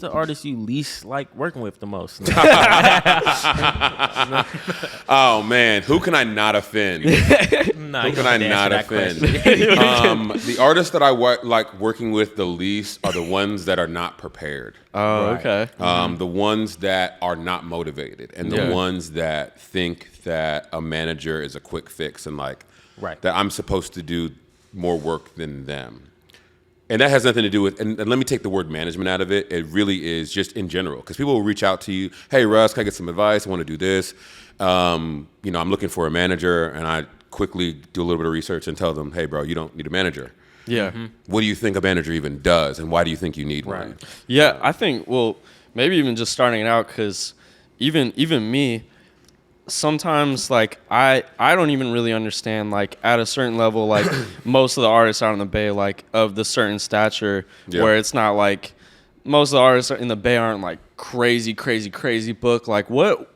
the artist you least like working with the most? Oh man, who can I not offend? Nah, Who can I not offend? The artists that I like working with the least are the ones that are not prepared. Oh, okay. The ones that are not motivated, and the ones that think that a manager is a quick fix, and like that I'm supposed to do more work than them. And that has nothing to do with, and let me take the word management out of it. It really is just in general, because people will reach out to you. Hey, Russ, can I get some advice? I want to do this. I'm looking for a manager, and I quickly do a little bit of research and tell them, hey, bro, you don't need a manager. Yeah. What do you think a manager even does, and why do you think you need one? Yeah, I think, well, maybe even just starting it out, because even me, sometimes like I don't even really understand, like at a certain level, like most of the artists out in the Bay, like of the certain stature, where it's not like most of the artists in the Bay aren't like crazy book. Like what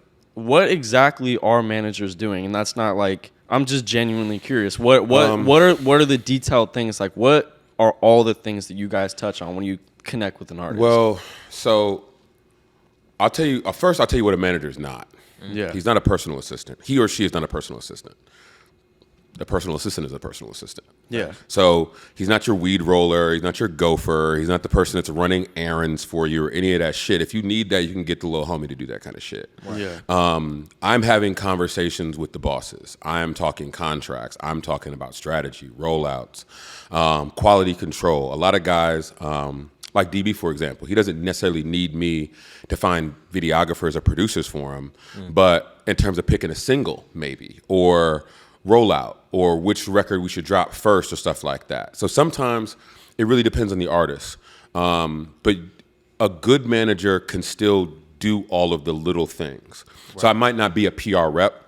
exactly are managers doing? And that's not like, I'm just genuinely curious. What are the detailed things? Like what are all the things that you guys touch on when you connect with an artist? Well, so I'll tell you what a manager is not. Yeah. He's not a personal assistant. He or she is not a personal assistant. The personal assistant is a personal assistant. Yeah. So he's not your weed roller. He's not your gopher. He's not the person that's running errands for you or any of that shit. If you need that, you can get the little homie to do that kind of shit. Right. Yeah. I'm having conversations with the bosses. I'm talking contracts. I'm talking about strategy, rollouts, quality control. A lot of guys, like DB, for example, he doesn't necessarily need me to find videographers or producers for him, but in terms of picking a single, maybe, or rollout, or which record we should drop first, or stuff like that. So sometimes it really depends on the artist. But a good manager can still do all of the little things. Right. So I might not be a PR rep,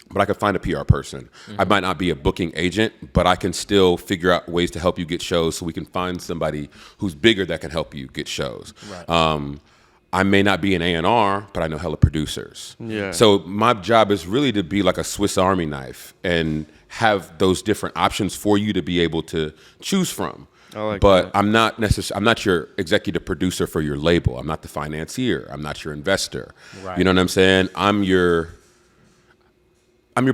but I can find a PR person. I might not be a booking agent, but I can still figure out ways to help you get shows, so we can find somebody who's bigger that can help you get shows. Right. I may not be an A&R, but I know hella producers. Yeah. So my job is really to be like a Swiss Army knife and have those different options for you to be able to choose from. But I'm not your executive producer for your label. I'm not the financier. I'm not your investor. Right. You know what I'm saying? I'm your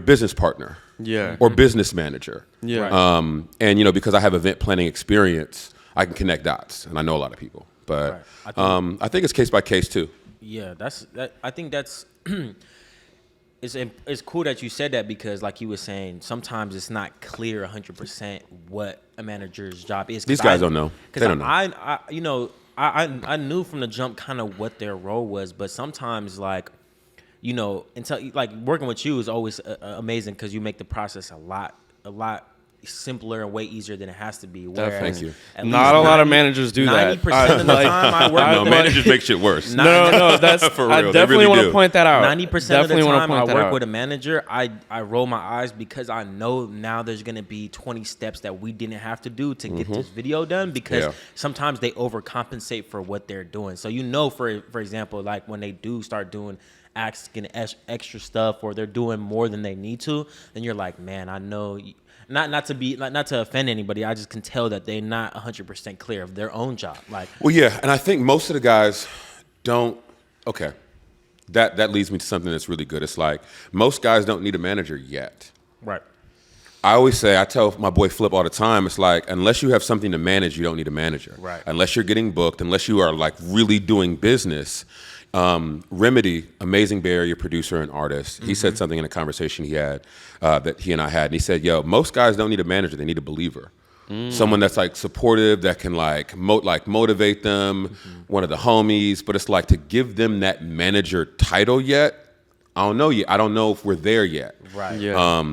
business partner. Yeah. Or business manager. Yeah. And because I have event planning experience, I can connect dots, and I know a lot of people. But I think it's case by case too. Yeah, I think that's it's cool that you said that, because like you were saying, sometimes it's not clear 100% what a manager's job is. These guys don't know. They don't know. I knew from the jump kind of what their role was, but sometimes until like working with you is always amazing, because you make the process a lot simpler and way easier than it has to be. Thank you. Not a lot of managers do that. 90% of the time I work with managers make shit worse. No, that's for real. I definitely want to point that out. 90% of the time I work with a manager, I roll my eyes, because I know now there's going to be 20 steps that we didn't have to do to get this video done, because sometimes they overcompensate for what they're doing. So for example, like when they do start doing asking extra stuff, or they're doing more than they need to, then you're like, man, I know. Not to offend anybody, I just can tell that they're not 100% clear of their own job. Well, yeah, and I think most of the guys don't. Okay, that leads me to something that's really good. It's like most guys don't need a manager yet. Right. I tell my boy Flip all the time, it's like, unless you have something to manage, you don't need a manager. Right. Unless you're getting booked, unless you are like really doing business. Remedy, amazing Bay Area producer and artist, he said something in a conversation he had that he and I had, and he said, yo, most guys don't need a manager, they need a believer. Someone that's like supportive, that can like motivate them, one of the homies. But it's like, to give them that manager title yet, I don't know yet. I don't know if we're there yet. Right. Yeah.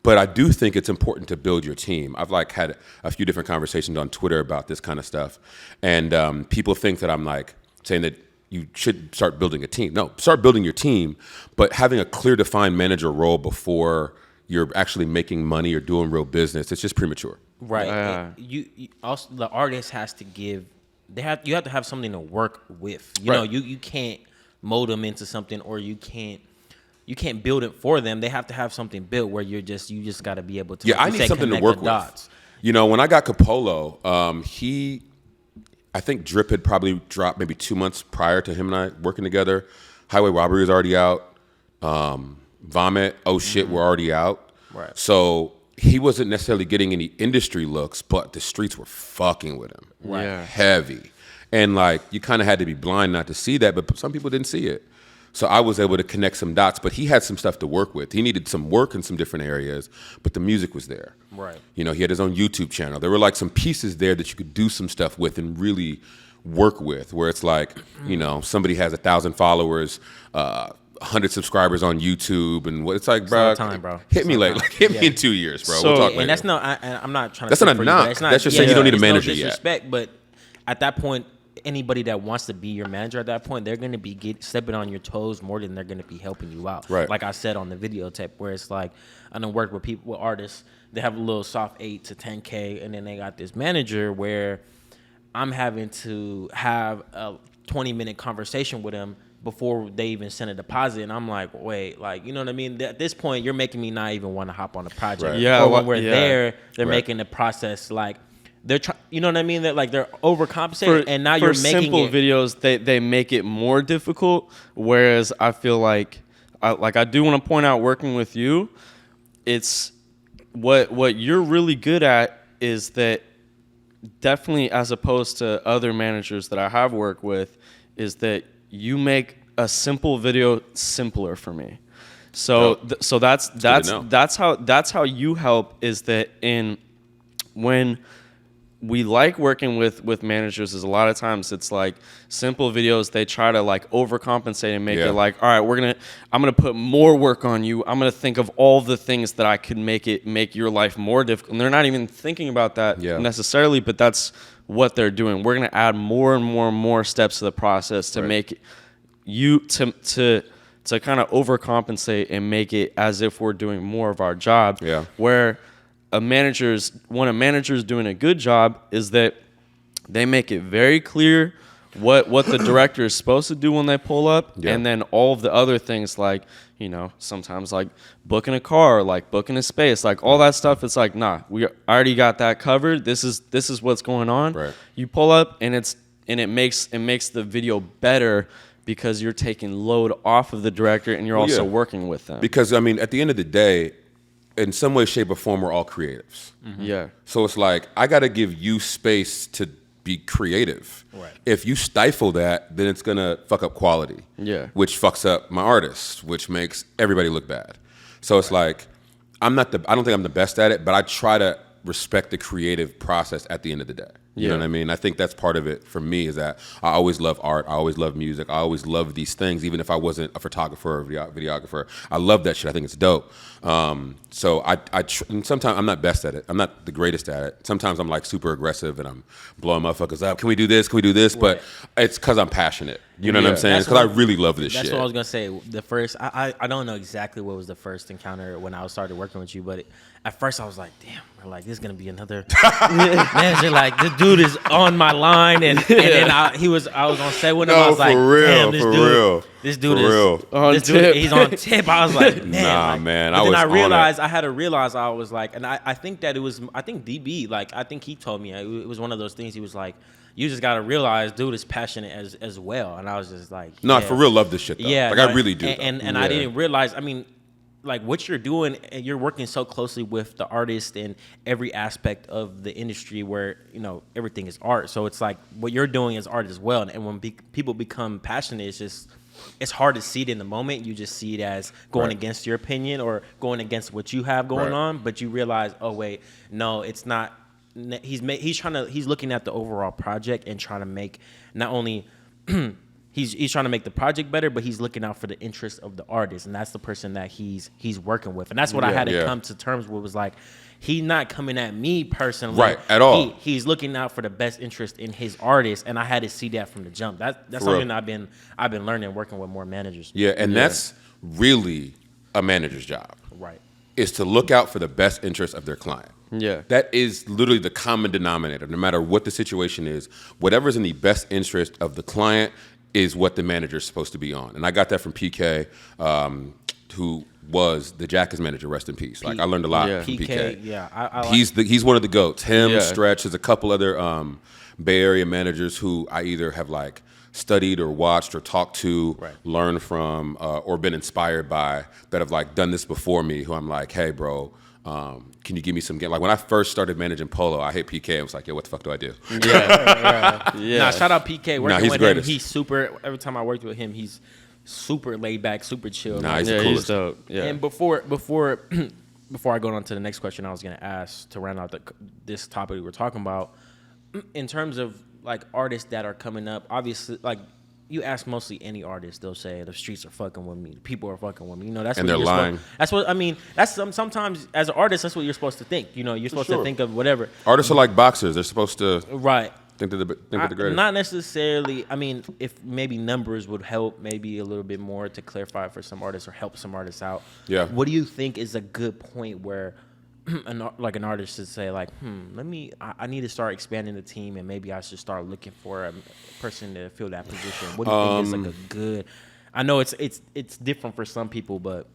But I do think it's important to build your team. I've like had a few different conversations on Twitter about this kind of stuff, and people think that I'm like saying that you should start building a team. No, start building your team, but having a clear defined manager role before you're actually making money or doing real business, it's just premature. Right. You also, the artist has to give. You have to have something to work with. You know, you can't mold them into something, or you can't build it for them. They have to have something built where you just got to be able to. Yeah, I need something to work with. When I got Capolow, I think Drip had probably dropped maybe 2 months prior to him and I working together. Highway Robbery was already out. Vomit, Oh Shit, were already out. Right. So he wasn't necessarily getting any industry looks, but the streets were fucking with him. Right. Yeah. Heavy. And like, you kind of had to be blind not to see that, but some people didn't see it. So I was able to connect some dots, but he had some stuff to work with. He needed some work in some different areas, but the music was there. Right. You know, he had his own YouTube channel. There were like some pieces there that you could do some stuff with and really work with, where it's like, you know, somebody has 1,000 followers, 100 subscribers on YouTube, and what it's like, bro. Time, bro. Hit me like hit me in 2 years, bro. So, we'll talk And later. that's no, I'm not trying to. That's say not a for you, knock. but it's not, That's just saying you don't need a it's manager no yet. disrespect, but at that point, anybody that wants to be your manager at that point, they're going to be stepping on your toes more than they're going to be helping you out. Right. Like I said on the video tape, where it's like, I done worked with people, with artists, they have a little soft 8 to 10K, and then they got this manager where I'm having to have a 20-minute conversation with them before they even send a deposit, and I'm like, wait, like, you know what I mean? At this point, you're making me not even want to hop on the project. Right. Yeah, or when we're there, they're Right. making the process like they're trying. You know what I mean? That like they're overcompensating, and now you're for making simple it. videos. They make it more difficult. Whereas I feel like I do want to point out, working with you, it's what you're really good at is that, definitely as opposed to other managers that I have worked with, is that you make a simple video simpler for me. So so that's how you help, is that when we like working with managers, is a lot of times it's like simple videos, they try to like overcompensate and make it like, all right, I'm gonna put more work on you. I'm gonna think of all the things that I could make your life more difficult. And they're not even thinking about that necessarily, but that's what they're doing. We're gonna add more and more and more steps to the process to make you to kind of overcompensate and make it as if we're doing more of our job. Yeah. Where when a manager's doing a good job is that they make it very clear what the director is supposed to do when they pull up, and then all of the other things, like, you know, sometimes like booking a car, like booking a space, like all that stuff. It's like, nah, we already got that covered. This is what's going on. Right. You pull up, and it makes the video better because you're taking load off of the director, and you're also working with them. Because I mean, at the end of the day, in some way, shape, or form, we're all creatives. Mm-hmm. Yeah. So it's like, I got to give you space to be creative. Right. If you stifle that, then it's going to fuck up quality. Yeah. Which fucks up my artists, which makes everybody look bad. So it's like, I don't think I'm the best at it, but I try to respect the creative process at the end of the day. You know what I mean? I think that's part of it for me, is that I always love art. I always love music. I always love these things, even if I wasn't a photographer or videographer. I love that shit. I think it's dope. So and sometimes I'm not best at it. I'm not the greatest at it. Sometimes I'm like super aggressive and I'm blowing motherfuckers up. Can we do this? Can we do this? But it's because I'm passionate. You know what I'm saying? It's because I really love this shit. That's what I was gonna say. The first, I don't know exactly what was the first encounter when I started working with you, but at first I was like, damn, like this is gonna be another manager. Like, this dude is on my line, and then I was on set with him. I was like, damn, this dude he's on tip. I was like, man, man. But then I realized I had to realize, I was like, and I think that I think DB, like, I think he told me it was one of those things. He was like, you just gotta realize, dude is passionate as well. And I was just like, no, for real, love this shit though. Yeah, like, I really do. And I didn't realize. I mean, like, what you're doing, and you're working so closely with the artist and every aspect of the industry, where, you know, everything is art. So it's like what you're doing is art as well. And when people become passionate, it's hard to see it in the moment. You just see it as going against your opinion or going against what you have going on. But you realize, oh wait, no, it's not. He's looking at the overall project and trying to make not only he's trying to make the project better, but he's looking out for the interest of the artist, and that's the person that he's working with. And that's what I had to come to terms with, was like, he's not coming at me personally, right, at all. He's looking out for the best interest in his artist, and I had to see that from the jump. That's something I've been learning, working with more managers. Yeah, and that's really a manager's job. Right. Is to look out for the best interest of their client. Yeah. That is literally the common denominator. No matter what the situation is, whatever's in the best interest of the client is what the manager is supposed to be on. And I got that from PK. who was the Jack's manager, rest in peace. Like I learned a lot from PK. Yeah, he's one of the goats. Him, Yeah. Stretch, there's a couple other Bay Area managers who I either have like studied or watched or talked to, learned from, or been inspired by that have like done this before me. Who I'm like, hey, bro. Can you give me some game? Like when I first started managing Polo, I hit PK and was like, yo, what the fuck do I do? Yeah. Nah, shout out PK. Working he's with the him, greatest. he's super. Every time I worked with him, he's super laid back, super chill. Nah, he's Yeah, the he's coolest. dope. Yeah. And before I go on to the next question, I was gonna ask to round out this topic we were talking about, in terms of like artists that are coming up. Obviously, like you ask mostly any artist, they'll say the streets are fucking with me, people are fucking with me. You know, that's And what they're you're lying. That's what I mean. That's sometimes as an artist, that's what you're supposed to think. You know, you're supposed to think of whatever. Artists are like boxers. They're supposed to Right. think they're the greatest. Not necessarily. I mean, if maybe numbers would help, maybe a little bit more to clarify for some artists or help some artists out. Yeah. What do you think is a good point where, an artist should say like, I need to start expanding the team and maybe I should start looking for a person to fill that position. What do you think is like a good? I know it's different for some people, but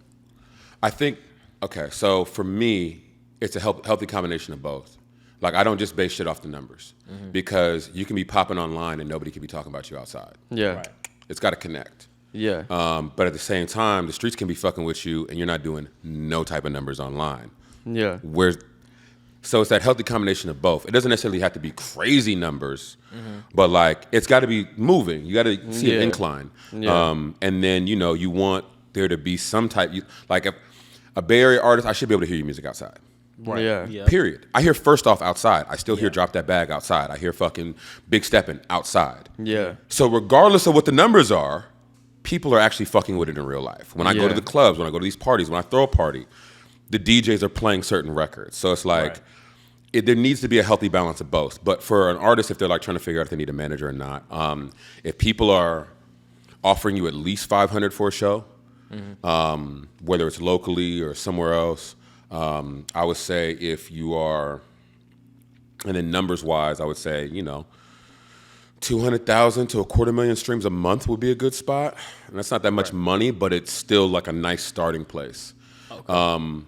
I think, okay, so for me, it's a healthy combination of both. Like, I don't just base shit off the numbers because you can be popping online and nobody can be talking about you outside. Yeah. Right. It's got to connect. Yeah. But at the same time, the streets can be fucking with you and you're not doing no type of numbers online. Yeah. So it's that healthy combination of both. It doesn't necessarily have to be crazy numbers, but like it's got to be moving. You got to see an incline. Yeah. And then, you know, you want there to be some type, like if a Bay Area artist, I should be able to hear your music outside. right. Yeah. Period. I hear First Off outside. I still hear Drop That Bag outside. I hear fucking Big Steppin' outside. Yeah. So regardless of what the numbers are, people are actually fucking with it in real life. When I go to the clubs, when I go to these parties, when I throw a party, the DJs are playing certain records. So it's like, there needs to be a healthy balance of both. But for an artist, if they're like trying to figure out if they need a manager or not, if people are offering you at least $500 for a show, whether it's locally or somewhere else, I would say if you are, and then numbers wise, I would say, you know, 200,000 to 250,000 streams a month would be a good spot. And that's not that much money, but it's still like a nice starting place. Okay.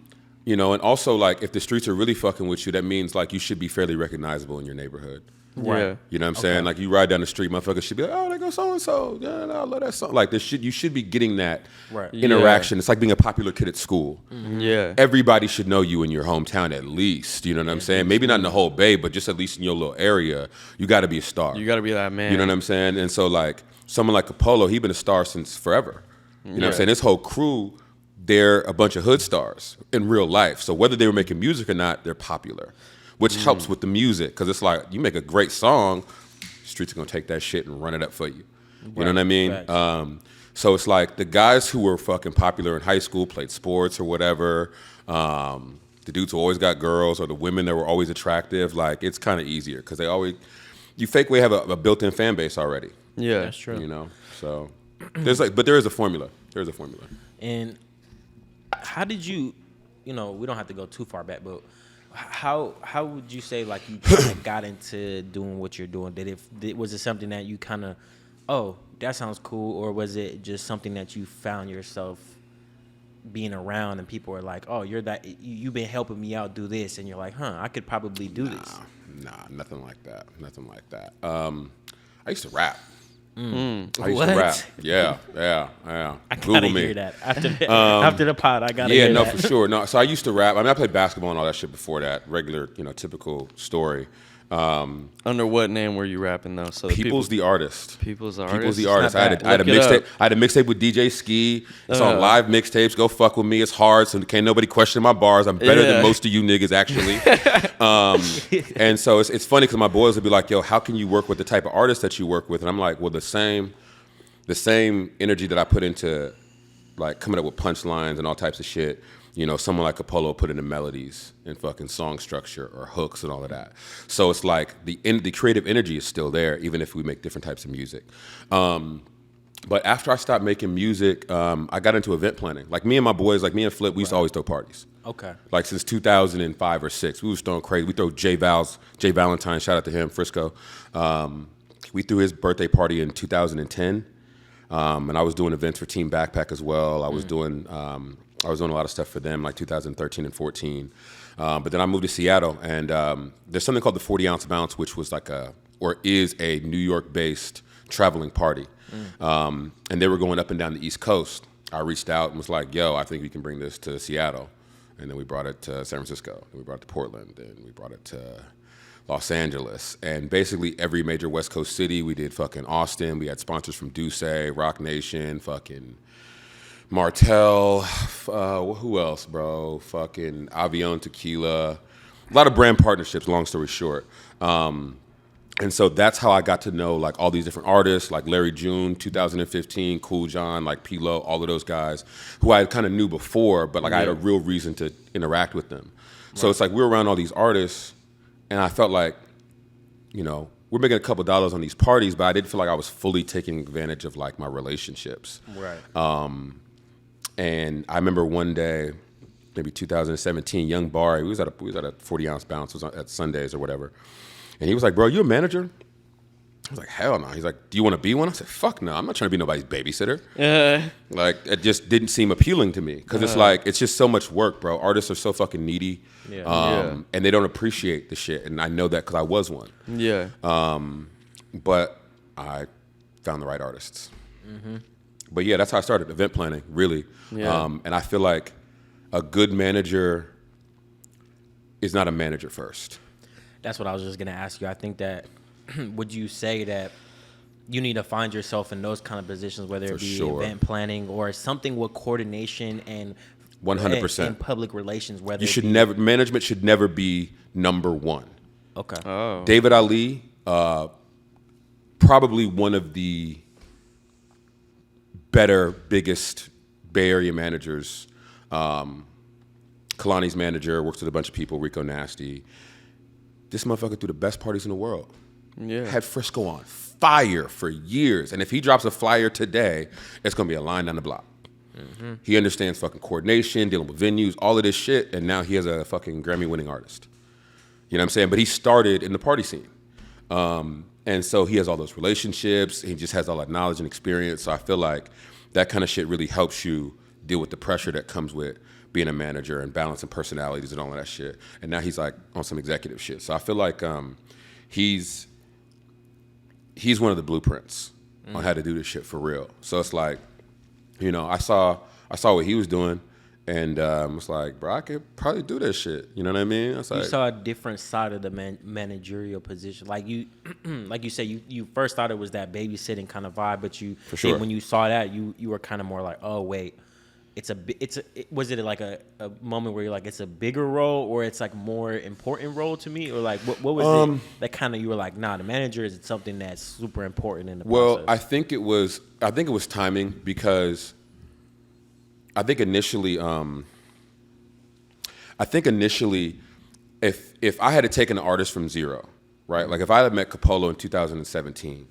You know, and also like if the streets are really fucking with you, that means like you should be fairly recognizable in your neighborhood. Right. You know what I'm saying? Like you ride down the street, motherfuckers should be like, oh, there goes so and so. Yeah, I love that song. Like you should be getting that interaction. It's like being a popular kid at school. Yeah. Everybody should know you in your hometown at least. You know what I'm saying? Maybe not in the whole Bay, but just at least in your little area, you got to be a star. You got to be that man. You know what I'm saying? And so like someone like Capolow, he's been a star since forever. You know what I'm saying? This whole crew, they're a bunch of hood stars in real life. So whether they were making music or not, they're popular, which helps with the music because it's like you make a great song, streets are gonna take that shit and run it up for you. You know what I mean? So it's like the guys who were fucking popular in high school, played sports or whatever, the dudes who always got girls or the women that were always attractive, like it's kind of easier because you fake way have a built-in fan base already. Yeah. That's true. You know, so but there is a formula. There's a formula. And how did you know, we don't have to go too far back, but how would you say like you kind of got into doing what you're doing? Was it something that you kind of, oh, that sounds cool, or was it just something that you found yourself being around and people were like, oh, you've been helping me out do this, and you're like, I could probably do this? Nah, nothing like that. Nothing like that. I used to rap. I used What? to rap. Yeah. I Google gotta me. hear that after the pod. I gotta Yeah, hear no, that. for sure. No, so I used to rap. I mean, I played basketball and all that shit before that. Regular, typical story. Under what name were you rapping though? So People's the artist. People's the artist. People's the artist. I had a Look it mixtape. up. I had a mixtape with DJ Ski. It's on live mixtapes. Go fuck with me. It's hard, so can't nobody question my bars. I'm better than most of you niggas actually. And so it's funny because my boys would be like, "Yo, how can you work with the type of artist that you work with?" And I'm like, "Well, the same energy that I put into like coming up with punchlines and all types of shit, someone like Capolow put into melodies and fucking song structure or hooks and all of that. So it's like the creative energy is still there, even if we make different types of music. But after I stopped making music, I got into event planning. Like me and my boys, like me and Flip, we used to always throw parties. Okay. Like since 2005 or 6, we was throwing crazy. We throw Jay Valentine, shout out to him, Frisco. We threw his birthday party in 2010. And I was doing events for Team Backpack as well. I was doing a lot of stuff for them, like 2013 and 14. But then I moved to Seattle, and there's something called the 40 Ounce Bounce, which was is a New York-based traveling party. And they were going up and down the East Coast. I reached out and was like, yo, I think we can bring this to Seattle. And then we brought it to San Francisco, and we brought it to Portland, and we brought it to Los Angeles. And basically every major West Coast city, we did fucking Austin. We had sponsors from Duce, Rock Nation, fucking Martell, who else, bro? Fucking Avion Tequila. A lot of brand partnerships, long story short. And so that's how I got to know like all these different artists, like Larry June, 2015, Cool John, like P-Lo, all of those guys who I kind of knew before, but like I had a real reason to interact with them. So it's like we were around all these artists, and I felt like, you know, we're making a couple dollars on these parties, but I didn't feel like I was fully taking advantage of like my relationships. Right. And I remember one day, maybe 2017, Young Barry, we was at a 40 Ounce Bounce, it was at Sundays or whatever. And he was like, bro, you a manager? I was like, hell no. He's like, do you want to be one? I said, fuck no. I'm not trying to be nobody's babysitter. Like, it just didn't seem appealing to me. Because it's like, it's just so much work, bro. Artists are so fucking needy. And they don't appreciate the shit. And I know that because I was one. Yeah. But I found the right artists. But yeah, that's how I started, event planning, really. Yeah. And I feel like a good manager is not a manager first. That's what I was just going to ask you. I think that, would you say that you need to find yourself in those kind of positions, whether it be event planning or something with coordination and 100% and public relations, whether you should never, management should never be number one. Okay. Oh. David Ali, probably one of the better, biggest Bay Area managers. Kalani's manager, works with a bunch of people, Rico Nasty. This motherfucker threw the best parties in the world. Yeah. Had Frisco on fire for years. And if he drops a flyer today, it's going to be a line down the block. He understands fucking coordination, dealing with venues, all of this shit. And now he has a fucking Grammy-winning artist. You know what I'm saying? But he started in the party scene. And so he has all those relationships. He just has all that knowledge and experience. So I feel like that kind of shit really helps you deal with the pressure that comes with being a manager and balancing personalities and all of that shit. And now he's like on some executive shit. So I feel like he's one of the blueprints on how to do this shit for real. So it's like, you know, I saw what he was doing, and it's like, bro, I could probably do this shit. You know what I mean? It's like, you saw a different side of the managerial position. Like you, like you said, you first thought it was that babysitting kind of vibe, but when you saw that, you were kind of more like, oh wait. Was it like a moment where you're like, it's a bigger role, or it's like more important role to me, or like what was it that kind of you were like, nah, the manager is something that's super important in the process? Well, I think it was timing, because I think initially, if I had taken an artist from zero, right? Like if I had met Capolow in 2017,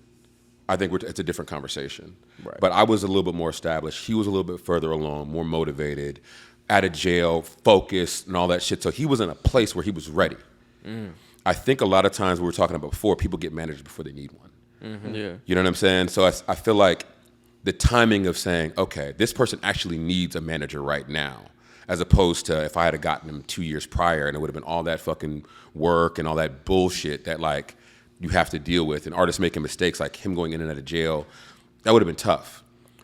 I think it's a different conversation. Right. But I was a little bit more established. He was a little bit further along, more motivated, out of jail, focused, and all that shit. So he was in a place where he was ready. I think a lot of times we were talking about before, people get managers before they need one. Yeah. You know what I'm saying? So I feel like the timing of saying, okay, this person actually needs a manager right now, as opposed to if I had gotten him 2 years prior, and it would have been all that fucking work and all that bullshit that like you have to deal with, and artists making mistakes like him going in and out of jail, that would have been tough.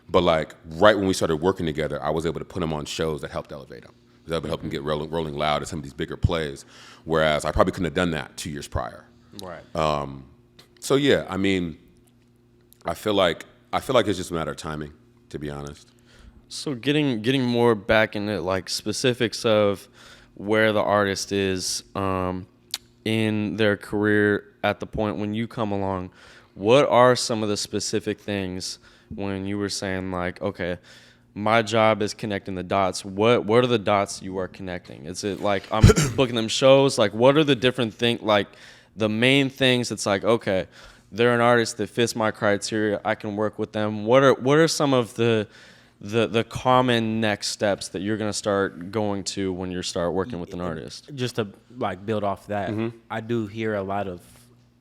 But like right when we started working together, I was able to put him on shows that helped elevate him. I was able to help him get Rolling Loud at some of these bigger plays, whereas I probably couldn't have done that 2 years prior. Right. So yeah, I mean, I feel like it's just a matter of timing, to be honest. So getting more back into like specifics of where the artist is in their career at the point when you come along, what are some of the specific things when you were saying like, okay, my job is connecting the dots. What are the dots you are connecting? Is it like I'm booking them shows? Like what are the different things, like the main things that's like, okay, they're an artist that fits my criteria, I can work with them. What are some of the common next steps that you're going to start going to when you start working with an artist? Just to like build off that, I do hear a lot of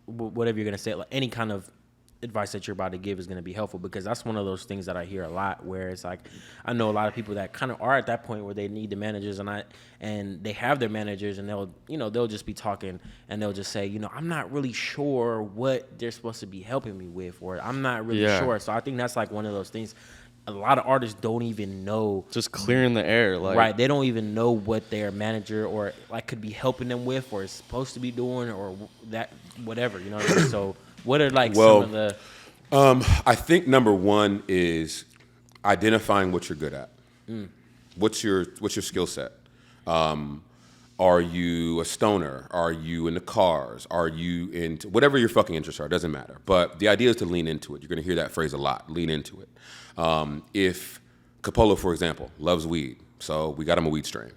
whatever you're going to say, like any kind of advice that you're about to give is going to be helpful, because that's one of those things that I hear a lot, where it's like, I know a lot of people that kind of are at that point where they need the managers, and they have their managers, and they'll just be talking, and they'll just say, I'm not really sure what they're supposed to be helping me with, or I'm not really sure. So I think that's like one of those things. A lot of artists don't even know, just clearing the air, like, right? They don't even know what their manager or like could be helping them with, or is supposed to be doing, or that whatever, you know what I mean? So what are like some of the I think number one is identifying what you're good at. What's your skill set? Are you a stoner? Are you into cars? Are you into whatever your fucking interests are? It doesn't matter. But the idea is to lean into it. You're going to hear that phrase a lot. Lean into it. If Capolow, for example, loves weed, so we got him a weed strain.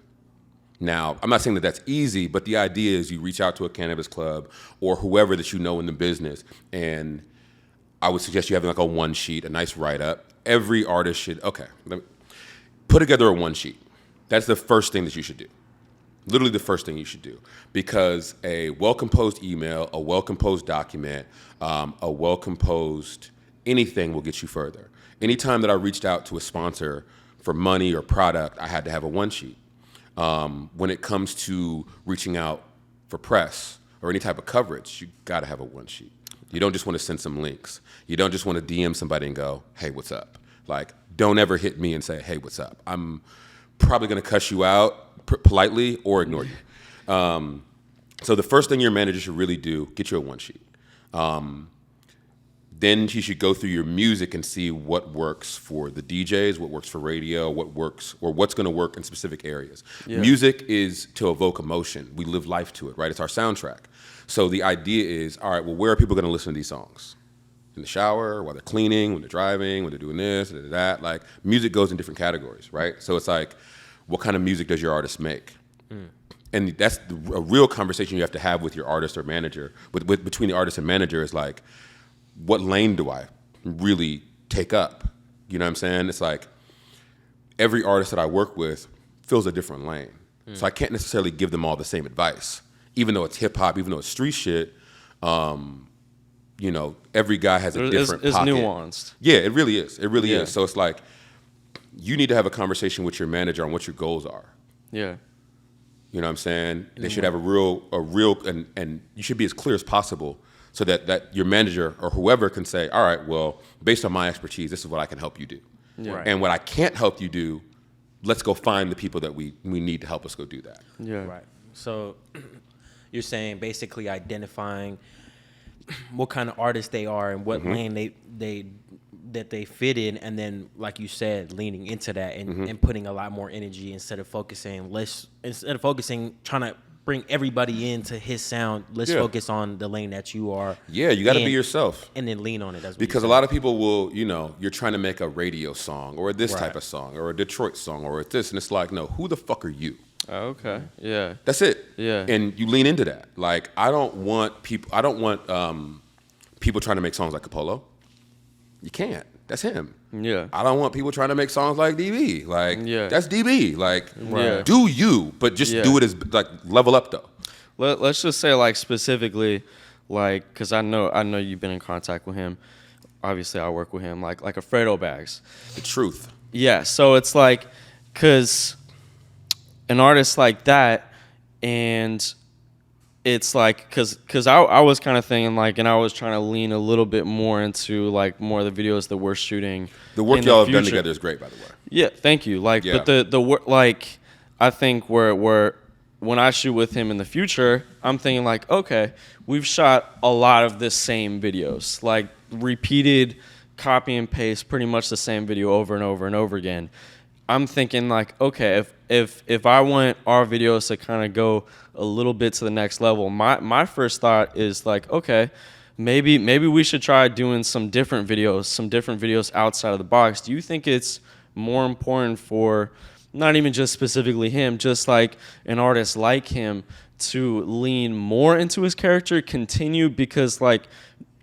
Now, I'm not saying that that's easy, but the idea is you reach out to a cannabis club or whoever that you know in the business, and I would suggest you having like a one sheet, a nice write-up. Every artist should, put together a one sheet. That's the first thing that you should do. Literally the first thing you should do. Because a well-composed email, a well-composed document, a well-composed anything will get you further. Anytime that I reached out to a sponsor for money or product, I had to have a one sheet. When it comes to reaching out for press or any type of coverage, you got to have a one sheet. You don't just want to send some links. You don't just want to DM somebody and go, hey, what's up? Like, don't ever hit me and say, hey, what's up? I'm probably going to cuss you out politely or ignore you. So the first thing your manager should really do, get you a one sheet. Then you should go through your music and see what works for the DJs, what works for radio, what works, or what's going to work in specific areas. Yeah. Music is to evoke emotion. We live life to it, right? It's our soundtrack. So the idea is, all right, well, where are people going to listen to these songs? In the shower, while they're cleaning, when they're driving, when they're doing this, that. Like, music goes in different categories, right? So it's like, what kind of music does your artist make? And that's a real conversation you have to have with your artist or manager, between the artist and manager is like, what lane do I really take up? You know what I'm saying? It's like every artist that I work with fills a different lane. So I can't necessarily give them all the same advice. Even though it's hip hop, even though it's street shit, every guy has a different it's pocket. Nuanced. Yeah, it really is. It really is. So it's like you need to have a conversation with your manager on what your goals are. Yeah. You know what I'm saying? They should have a real, and you should be as clear as possible so that your manager or whoever can say, all right, well, based on my expertise, this is what I can help you do. Yeah. Right. And what I can't help you do, let's go find the people that we need to help us go do that. Yeah. Right. So you're saying basically identifying what kind of artist they are and what lane they fit in, and then, like you said, leaning into that and putting a lot more energy instead of focusing trying to bring everybody into his sound. Let's focus on the lane that you are. Yeah, you got to be yourself. And then lean on it. That's because a lot of people will, you're trying to make a radio song or this type of song or a Detroit song or this. And it's like, no, who the fuck are you? Oh, okay. Yeah. That's it. Yeah. And you lean into that. Like, I don't want people trying to make songs like Capolow. You can't. That's him. Yeah. I don't want people trying to make songs like DB. Like, that's DB. Like, do you, but just do it as, like, level up, though. Let's just say, like, specifically, like, because I know you've been in contact with him. Obviously, I work with him, like Alfredo Bags. The truth. Yeah, so it's like, because an artist like that, and it's like, because I was kind of thinking, like, and I was trying to lean a little bit more into, like, more of the videos that we're shooting. The work y'all have done together is great, by the way. Yeah, thank you. Like, but the work, like, I think where when I shoot with him in the future, I'm thinking, like, okay, we've shot a lot of the same videos, like, repeated copy and paste, pretty much the same video over and over and over again. I'm thinking, like, okay, if I want our videos to kind of go a little bit to the next level, my first thought is, like, okay, maybe we should try doing some different videos outside of the box. Do you think it's more important for not even just specifically him, just like an artist like him to lean more into his character, continue, because, like,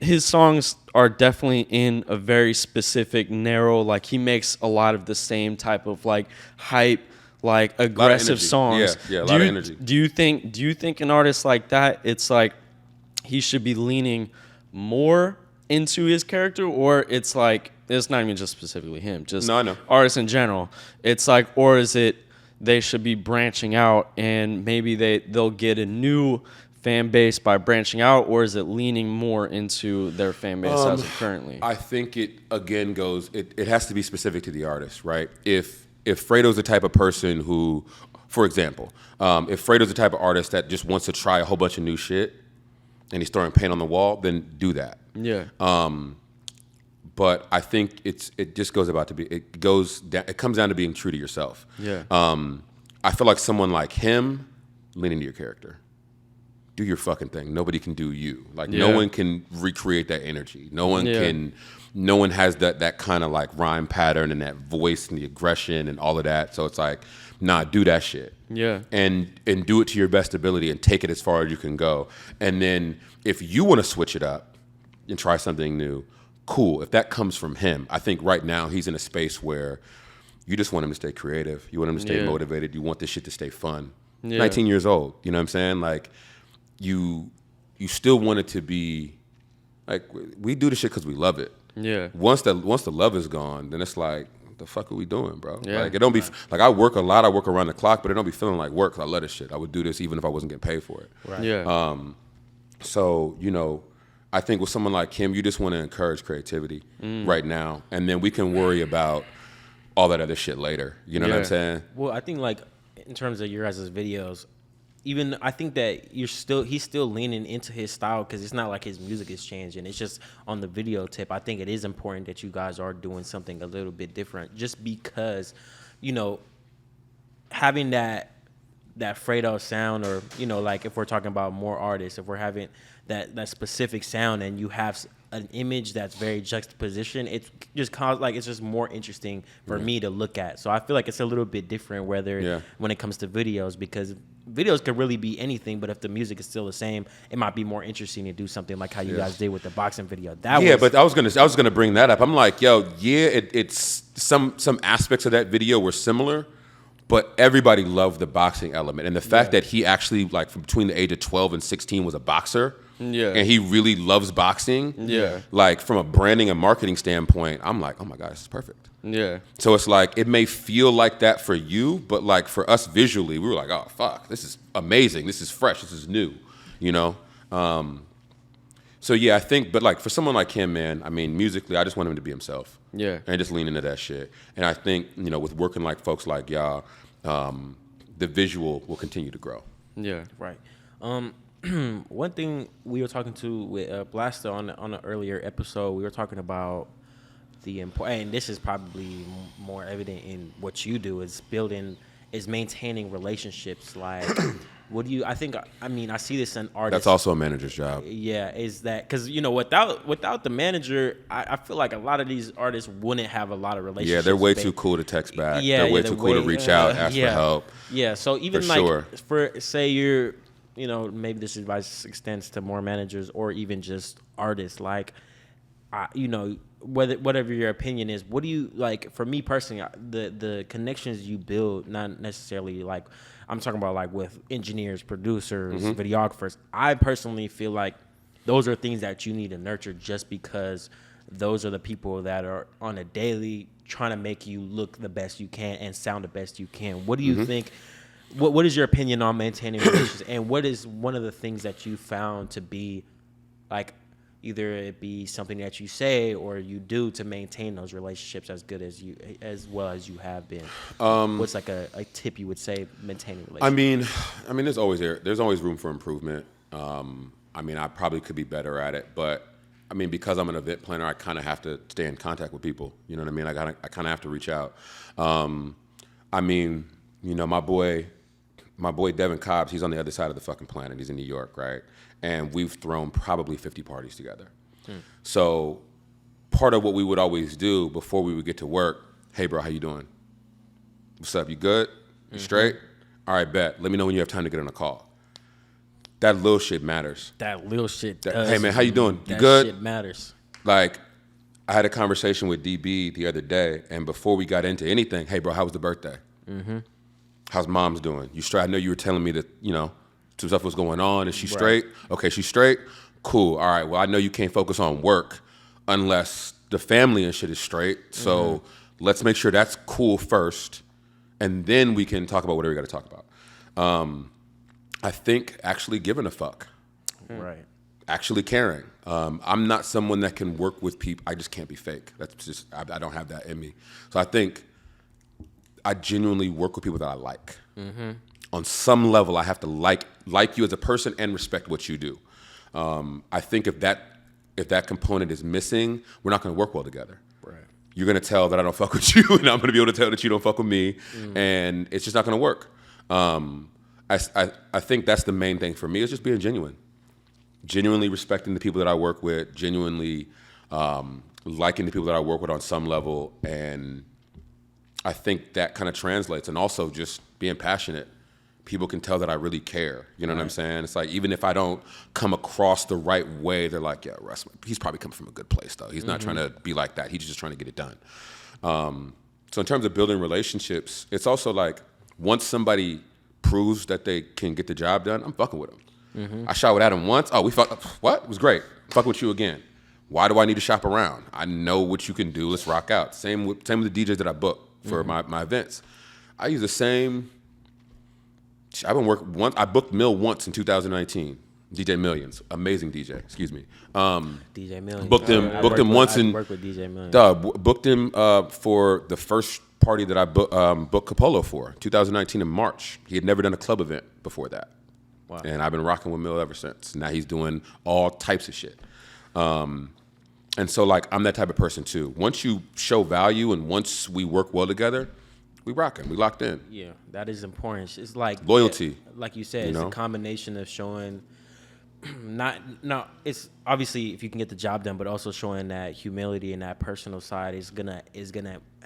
his songs are definitely in a very specific, narrow, like, he makes a lot of the same type of, like, hype, like, aggressive songs. Yeah, a lot of energy. Do you think an artist like that, it's like he should be leaning more into his character, or it's like it's not even just specifically him, just No, I know. artists in general. It's like, or is it they should be branching out and maybe they'll get a new fan base by branching out, or is it leaning more into their fan base as of currently? I think it again goes. It has to be specific to the artist, right? If Fredo's the type of person who, for example, if Fredo's the type of artist that just wants to try a whole bunch of new shit and he's throwing paint on the wall, then do that. Yeah. But I think it just goes about to be it comes down to being true to yourself. Yeah. I feel like someone like him, lean into your character. Do your fucking thing. Nobody can do you. Like no one can recreate that energy. No one can. No one has that kind of like rhyme pattern and that voice and the aggression and all of that. So it's like, nah, do that shit. Yeah. And do it to your best ability and take it as far as you can go. And then if you want to switch it up and try something new, cool. If that comes from him, I think right now he's in a space where you just want him to stay creative. You want him to stay motivated. You want this shit to stay fun. 19 years old. You know what I'm saying? Like, you still want it to be like, we do the shit because we love it. Yeah. Once the love is gone, then it's like, what the fuck are we doing, bro? Yeah. Like, it don't be like, I work a lot. I work around the clock, but it don't be feeling like work. 'Cause I love this shit. I would do this even if I wasn't getting paid for it. Right. Yeah. So, you know, I think with someone like him, you just want to encourage creativity right now, and then we can worry about all that other shit later. You know what I'm saying? Well, I think like in terms of your guys' videos, even I think that he's still leaning into his style, because it's not like his music is changing. It's just on the video tip. I think it is important that you guys are doing something a little bit different, just because, you know, having that Fredo sound, or, you know, like if we're talking about more artists, if we're having that specific sound and you have an image that's very juxtaposition, it's just more interesting for me to look at. So I feel like it's a little bit different when it comes to videos, because videos could really be anything, but if the music is still the same, it might be more interesting to do something like how you guys did with the boxing video. But I was gonna bring that up. I'm like, it's some aspects of that video were similar, but everybody loved the boxing element, and the fact that he actually, like, from between the age of 12 and 16 was a boxer. Yeah. And he really loves boxing. Yeah. Like, from a branding and marketing standpoint, I'm like, oh my God, this is perfect. Yeah. So it's like, it may feel like that for you, but like for us visually, we were like, oh fuck, this is amazing. This is fresh. This is new, you know? So yeah, I think, but like for someone like him, man, I mean, musically, I just want him to be himself. Yeah. And just lean into that shit. And I think, you know, with working like folks like y'all, the visual will continue to grow. Yeah. Right. One thing we were talking to with Blaster on an earlier episode, we were talking about the important, and this is probably more evident in what you do, is maintaining relationships. Like, I see this in artists. That's also a manager's job. Yeah, is that because, you know, without the manager, I feel like a lot of these artists wouldn't have a lot of relationships. Yeah, they're way too cool to text back. Yeah, they're way too cool to reach out, ask for help. Yeah, so even For say you're, you know, maybe this advice extends to more managers or even just artists. Like, you know, whatever your opinion is, what do you like? For me personally, the connections you build, not necessarily like I'm talking about like with engineers, producers, videographers. I personally feel like those are things that you need to nurture, just because those are the people that are on a daily trying to make you look the best you can and sound the best you can. What do you think? What is your opinion on maintaining relationships, and what is one of the things that you found to be like, either it be something that you say or you do to maintain those relationships as well as you have been? What's like a tip you would say maintaining relationships? I mean, there's always room for improvement. I mean, I probably could be better at it, but I mean, because I'm an event planner, I kind of have to stay in contact with people. You know what I mean? I kind of have to reach out. I mean, you know, my boy Devin Cobbs, he's on the other side of the fucking planet. He's in New York, right? And we've thrown probably 50 parties together. So part of what we would always do before we would get to work, hey, bro, how you doing? What's up? You good? You straight? All right, bet. Let me know when you have time to get on a call. That little shit matters. That little shit does. Hey, man, how you doing? You that good? Shit matters. Like, I had a conversation with DB the other day, and before we got into anything, hey, bro, how was the birthday? How's mom's doing? You straight? I know you were telling me that, you know, some stuff was going on. Is she straight? Okay, she's straight? Cool. All right, well, I know you can't focus on work, unless the family and shit is straight. So let's make sure that's cool first, and then we can talk about whatever we got to talk about. I think actually giving a fuck. Right. Actually caring. I'm not someone that can work with people. I just can't be fake. That's just, I don't have that in me. So I think I genuinely work with people that I like. On some level, I have to like you as a person and respect what you do. I think if that component is missing, we're not going to work well together. Right. You're going to tell that I don't fuck with you, and I'm going to be able to tell that you don't fuck with me, and it's just not going to work. I think that's the main thing for me, is just being genuine. Genuinely respecting the people that I work with, genuinely liking the people that I work with on some level, and I think that kind of translates. And also just being passionate. People can tell that I really care. You know what I'm saying? It's like, even if I don't come across the right way, they're like, yeah, Russ, he's probably coming from a good place, though. He's not trying to be like that. He's just trying to get it done. So in terms of building relationships, it's also like, once somebody proves that they can get the job done, I'm fucking with them. I shot with Adam once. Oh, we fucked. What? It was great. Fuck with you again. Why do I need to shop around? I know what you can do. Let's rock out. Same with the DJs that I book for my events. I use the same. I've been working once. I booked Mill once in 2019. DJ Millions, amazing DJ. Excuse me. DJ Millions. Booked him once in. Work with DJ Millions. Booked him for the first party that I booked Capolow for, 2019 in March. He had never done a club event before that. Wow. And I've been rocking with Mill ever since. Now he's doing all types of shit. And so, like, I'm that type of person, too. Once you show value and once we work well together, we rocking. We locked in. Yeah, that is important. It's like loyalty. Like you said, it's a combination of showing it's obviously if you can get the job done, but also showing that humility and that personal side is gonna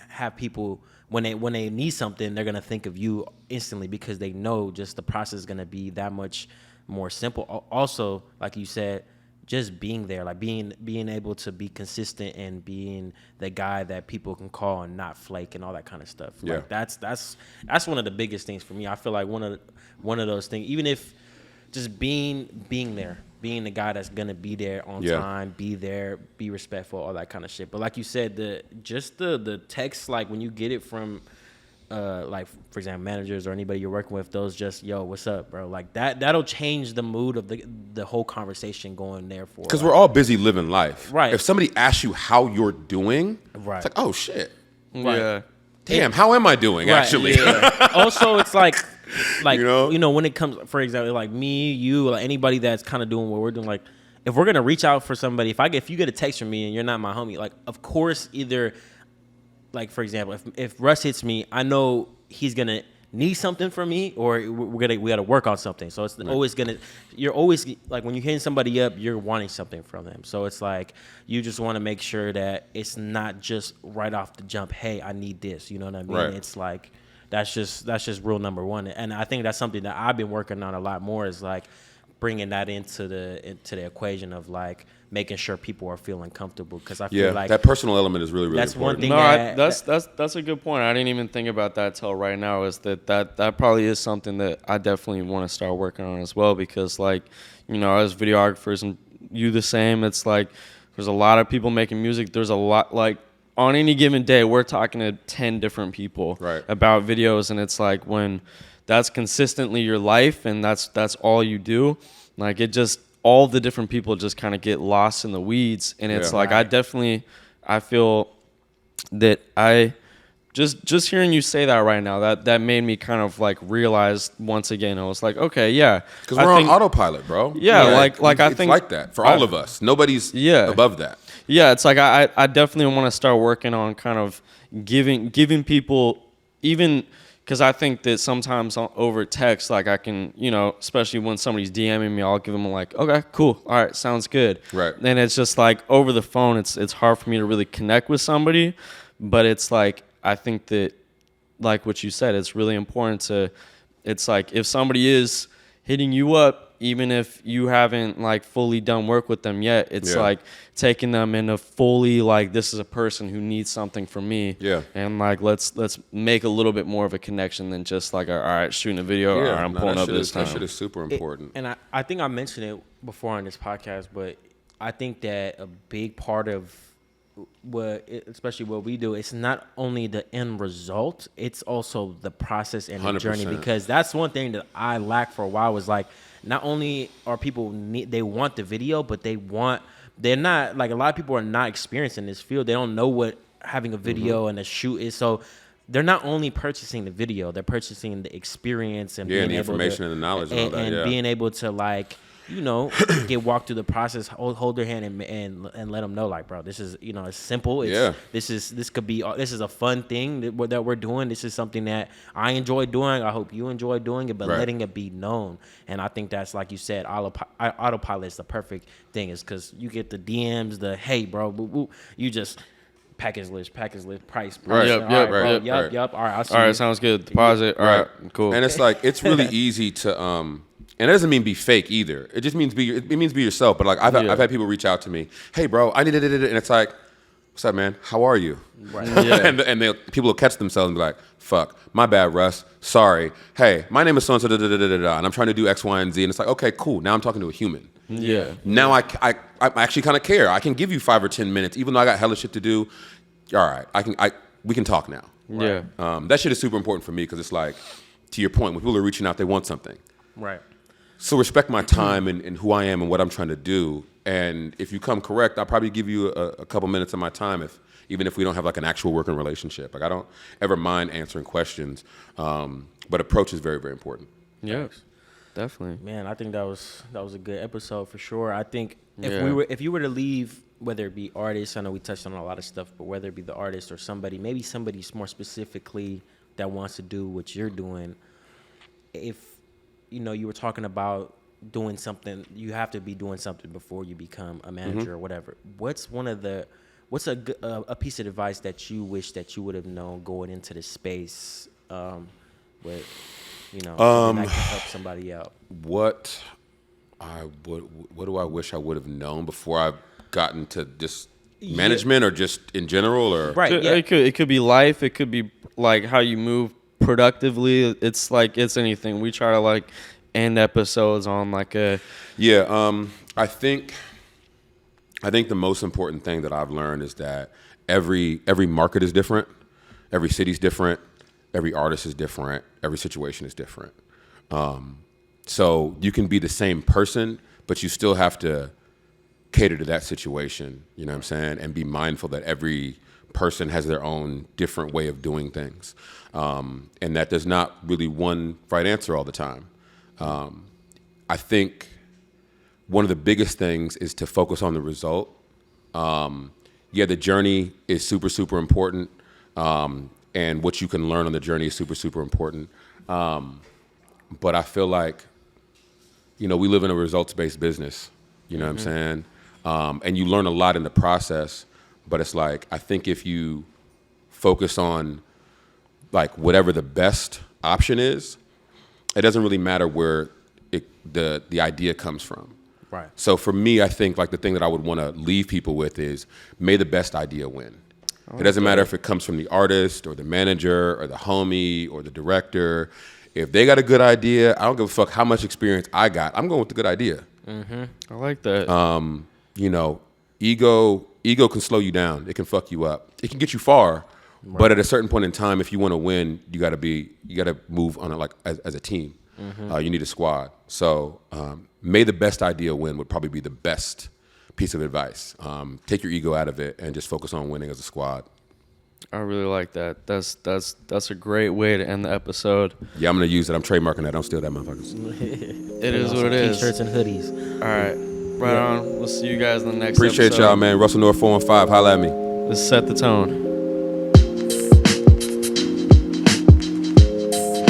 have people when they need something, they're gonna think of you instantly because they know just the process is gonna be that much more simple. Also, like you said, just being there, like being able to be consistent and being the guy that people can call and not flake and all that kind of stuff. Yeah. Like that's one of the biggest things for me. I feel like one of those things, even if just being there, being the guy that's gonna be there on time, be there, be respectful, all that kind of shit. But like you said, the text, like when you get it from like for example managers or anybody you're working with, those just, yo, what's up, bro? Like that'll change the mood of the whole conversation going there for. Because we're all busy living life. Right. If somebody asks you how you're doing, right, it's like, oh shit. Right. Yeah. Damn, how am I doing actually? Yeah. Also, it's like You know? when it comes, for example, like me, you, like anybody that's kind of doing what we're doing, like if we're gonna reach out for somebody, if you get a text from me and you're not my homie, like of course either, like for example, if Russ hits me, I know he's gonna need something from me, or we gotta work on something. So it's always you're always like when you're hitting somebody up, you're wanting something from them. So it's like you just want to make sure that it's not just right off the jump, hey, I need this. You know what I mean? Right. It's like that's just rule number one, and I think that's something that I've been working on a lot more, is like bringing that into the equation of like making sure people are feeling comfortable, because I feel like that personal element is really, really that's important. one thing. That's a good point. I didn't even think about that till right now. Is that probably is something that I definitely want to start working on as well, because like, you know, as videographers and you the same, it's like there's a lot of people making music. There's a lot, like on any given day we're talking to 10 different people about videos, and it's like when that's consistently your life and that's all you do, like it just, all the different people just kind of get lost in the weeds. And it's like, I feel that just hearing you say that right now, that made me kind of like realize once again, I was like, okay, yeah. Because we're on autopilot, bro. Yeah, like I think like that for all of us. Nobody's above that. Yeah, it's like I definitely want to start working on kind of giving people, even because I think that sometimes over text, like I can, you know, especially when somebody's DMing me, I'll give them like, okay, cool, all right, sounds good. Right. And it's just like over the phone, it's hard for me to really connect with somebody, but it's like I think that, like what you said, it's really important to, it's like if somebody is hitting you up, even if you haven't like fully done work with them yet, it's like taking them in a fully, like, this is a person who needs something from me. Yeah. And like let's make a little bit more of a connection than just like, all right, shooting a video, all right, I'm pulling up this time. That shit is super important. And I think I mentioned it before on this podcast, but I think that a big part of especially what we do, it's not only the end result, it's also the process and the journey. 100%. Because that's one thing that I lacked for a while, was like, not only are people they want the video, but they're not, like, a lot of people are not experienced in this field. They don't know what having a video and a shoot is. So they're not only purchasing the video, they're purchasing the experience and being the able information and the knowledge and all that, and being able to, like, you know, get walked through the process, hold their hand and let them know, like, bro, this is, you know, it's simple. This is a fun thing that we're doing. This is something that I enjoy doing. I hope you enjoy doing it, but letting it be known. And I think that's, like you said, autopilot is the perfect thing, is because you get the DMs, the, hey, bro, you just package list, price. Right. Yep. All right, I'll see. All right, sounds good. Deposit. All right, cool. And it's like, it's really easy to and it doesn't mean be fake either. It just means be yourself. But like I've had people reach out to me, hey bro, I need it, and it's like, what's up, man? How are you? Right. Yeah. and people will catch themselves and be like, fuck, my bad, Russ. Sorry. Hey, my name is so and so, and I'm trying to do X, Y, and Z. And it's like, okay, cool. Now I'm talking to a human. Yeah. Now I actually kind of care. I can give you 5 or 10 minutes, even though I got hella shit to do. All right, we can talk now. Yeah. That shit is super important for me, because it's like, to your point, when people are reaching out, they want something. Right. So respect my time and who I am and what I'm trying to do. And if you come correct, I'll probably give you a couple minutes of my time, even if we don't have like an actual working relationship. Like, I don't ever mind answering questions, but approach is very, very important. Yeah, definitely. Man, I think that was a good episode for sure. I think if you were to leave, whether it be artists, I know we touched on a lot of stuff, but whether it be the artist or maybe somebody more specifically that wants to do what you're doing, if you know, you were talking about doing something, you have to be doing something before you become a manager or whatever. What's a piece of advice that you wish that you would have known going into the space, with, you know, that could help somebody out? What do I wish I would have known before I got into just management, or just in general, or right? Yeah. It could be life. It could be like how you move productively. It's like, it's anything. We try to like end episodes on like a I think the most important thing that I've learned is that every market is different, every city's different, every artist is different, every situation is different. So you can be the same person, but you still have to cater to that situation, you know what I'm saying, and be mindful that every person has their own different way of doing things, and that there's not really one right answer all the time. I think one of the biggest things is to focus on the result. The journey is super, super important, and what you can learn on the journey is super, super important. But I feel like, you know, we live in a results-based business, you know what I'm saying? And you learn a lot in the process, but it's like, I think if you focus on like whatever the best option is, it doesn't really matter where the idea comes from. Right. So for me, I think like the thing that I would want to leave people with is, may the best idea win. It doesn't matter if it comes from the artist or the manager or the homie or the director. If they got a good idea, I don't give a fuck how much experience I got. I'm going with the good idea. Mm-hmm. I like that. You know, ego can slow you down. It can fuck you up. It can get you far, but at a certain point in time, if you want to win, you got to move on it like as a team. You need a squad. So may the best idea win would probably be the best piece of advice. Take your ego out of it and just focus on winning as a squad. I really like that. That's a great way to end the episode. Yeah, I'm gonna use it. I'm trademarking that. Don't steal that, motherfuckers. It is what it is. T-shirts and hoodies. All right, right on. We'll see you guys in the next Appreciate episode. y'all, man. Russell North 415. Holla at me. Let's set the tone.